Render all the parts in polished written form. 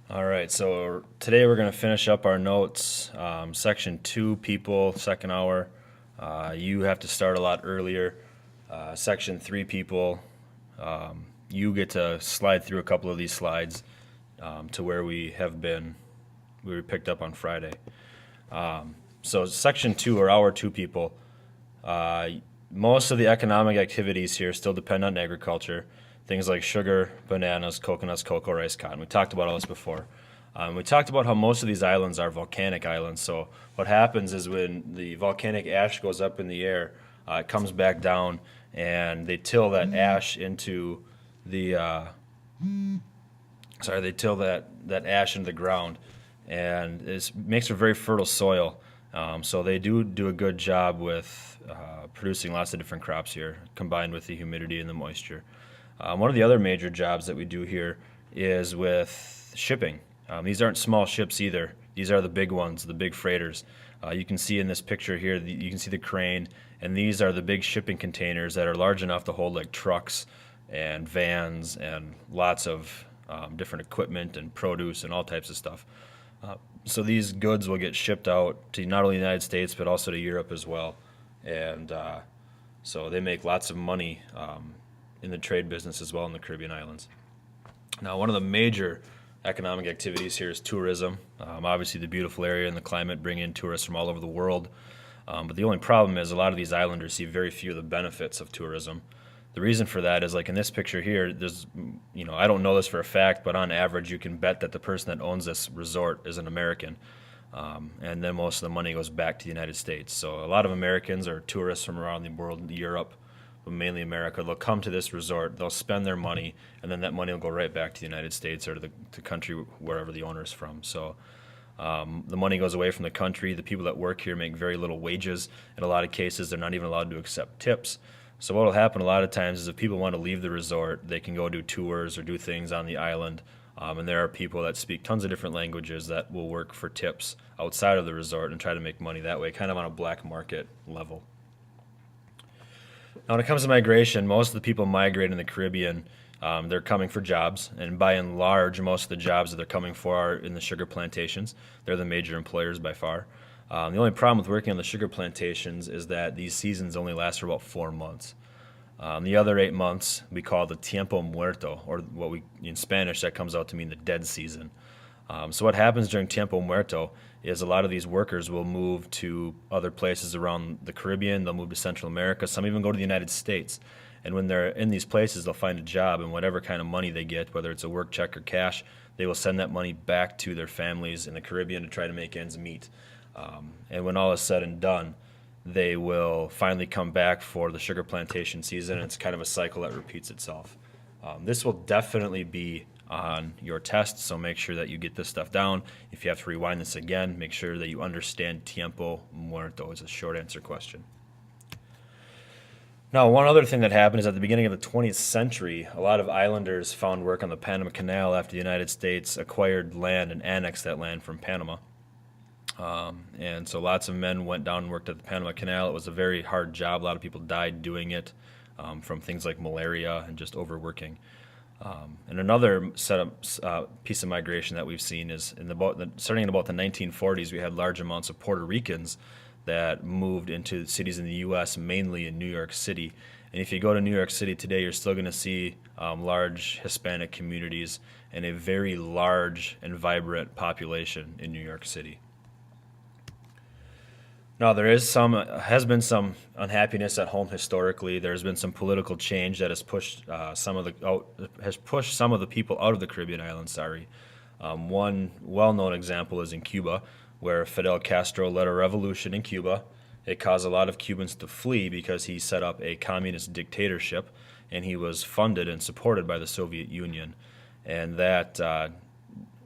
All right, so today we're going to finish up our notes. Section two, people, second hour. You have to start a lot earlier. Section three, people. You get to slide through a couple of these slides to where we were picked up on Friday. So, section two, or hour two, people. Uh, Most of the economic activities here still depend on agriculture. Things like sugar, bananas, coconuts, cocoa, rice, cotton. We talked about all this before. We talked about how most of these islands are volcanic islands. So what happens is when the volcanic ash goes up in the air, it comes back down, and they till that ash into the they till that ash into the ground, and it makes for very fertile soil. So they do a good job with producing lots of different crops here, combined with the humidity and the moisture. One of the other major jobs that we do here is with shipping. These aren't small ships either. These are the big ones, the big freighters. You can see in this picture here, you can see the crane, and these are the big shipping containers that are large enough to hold like trucks and vans and lots of different equipment and produce and all types of stuff. So these goods will get shipped out to not only the United States but also to Europe as well, and so they make lots of money in the trade business as well in the Caribbean islands. Now, one of the major economic activities here is tourism. Obviously, the beautiful area and the climate bring in tourists from all over the world. But the only problem is a lot of these islanders see very few of the benefits of tourism. The reason for that is, like in this picture here, I don't know this for a fact, but on average, you can bet that the person that owns this resort is an American. And then most of the money goes back to the United States. So a lot of Americans are tourists from around the world, Europe, but mainly America. They'll come to this resort, they'll spend their money, and then that money will go right back to the United States or to the country wherever the owner is from. So the money goes away from the country. The people that work here make very little wages. In a lot of cases, they're not even allowed to accept tips. So what will happen a lot of times is if people want to leave the resort, they can go do tours or do things on the island. And there are people that speak tons of different languages that will work for tips outside of the resort and try to make money that way, kind of on a black market level. Now, when it comes to migration, most of the people migrate in the Caribbean. They're coming for jobs, and by and large, most of the jobs that they're coming for are in the sugar plantations. They're the major employers by far. The only problem with working on the sugar plantations is that these seasons only last for about 4 months. The other 8 months we call the tiempo muerto, or what we in Spanish that comes out to mean the dead season. So what happens during tiempo muerto is a lot of these workers will move to other places around the Caribbean. They'll move to Central America. Some even go to the United States. And when they're in these places, they'll find a job, and whatever kind of money they get, whether it's a work check or cash, they will send that money back to their families in the Caribbean to try to make ends meet. And when all is said and done, they will finally come back for the sugar plantation season. And it's kind of a cycle that repeats itself. This will definitely be on your test, so make sure that you get this stuff down. If you have to rewind this again, make sure that you understand tiempo muerto is a short answer question. Now, one other thing that happened is at the beginning of the 20th century, a lot of islanders found work on the Panama Canal after the United States acquired land and annexed that land from Panama. And so lots of men went down and worked at the Panama Canal. It was a very hard job. A lot of people died doing it from things like malaria and just overworking. And another piece of migration that we've seen is starting in about the 1940s, we had large amounts of Puerto Ricans that moved into cities in the U.S., mainly in New York City. And if you go to New York City today, you're still going to see large Hispanic communities and a very large and vibrant population in New York City. Now, has been some unhappiness at home historically. There's been some political change that has pushed some of the people out of the Caribbean islands. Sorry, one well-known example is in Cuba, where Fidel Castro led a revolution in Cuba. It caused a lot of Cubans to flee because he set up a communist dictatorship, and he was funded and supported by the Soviet Union, and that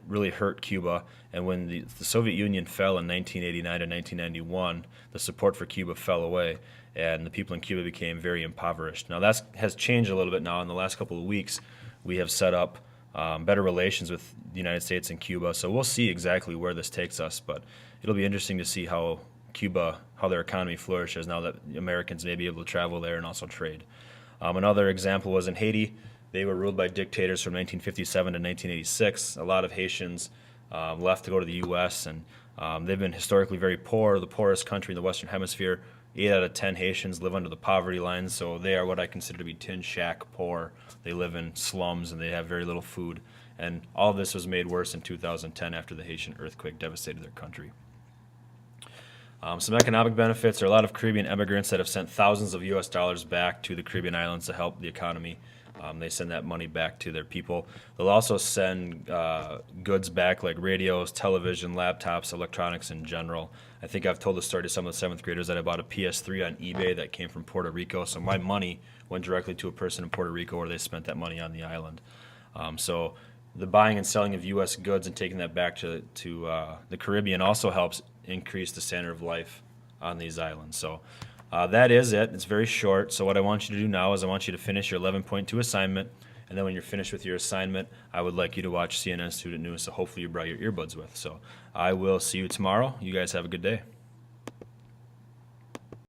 really hurt Cuba. And when the Soviet Union fell in 1989 and 1991, the support for Cuba fell away, and the people in Cuba became very impoverished. Now that has changed a little bit now. In the last couple of weeks, we have set up better relations with the United States and Cuba, so we'll see exactly where this takes us, but it'll be interesting to see how their economy flourishes now that Americans may be able to travel there and also trade. Another example was in Haiti. They were ruled by dictators from 1957 to 1986. A lot of Haitians left to go to the U.S., and they've been historically very poor, the poorest country in the Western Hemisphere. 8 out of 10 Haitians live under the poverty line, so they are what I consider to be tin shack poor. They live in slums and they have very little food. And all of this was made worse in 2010 after the Haitian earthquake devastated their country. Some economic benefits. There are a lot of Caribbean immigrants that have sent thousands of U.S. dollars back to the Caribbean islands to help the economy. They send that money back to their people. They'll also send goods back like radios, television, laptops, electronics in general. I think I've told the story to some of the 7th graders that I bought a PS3 on eBay that came from Puerto Rico. So my money went directly to a person in Puerto Rico where they spent that money on the island. So the buying and selling of U.S. goods and taking that back to the Caribbean also helps increase the standard of life on these islands. So that is it. It's very short. So what I want you to do now is I want you to finish your 11.2 assignment. And then when you're finished with your assignment, I would like you to watch CNN Student News. So hopefully you brought your earbuds with. So I will see you tomorrow. You guys have a good day.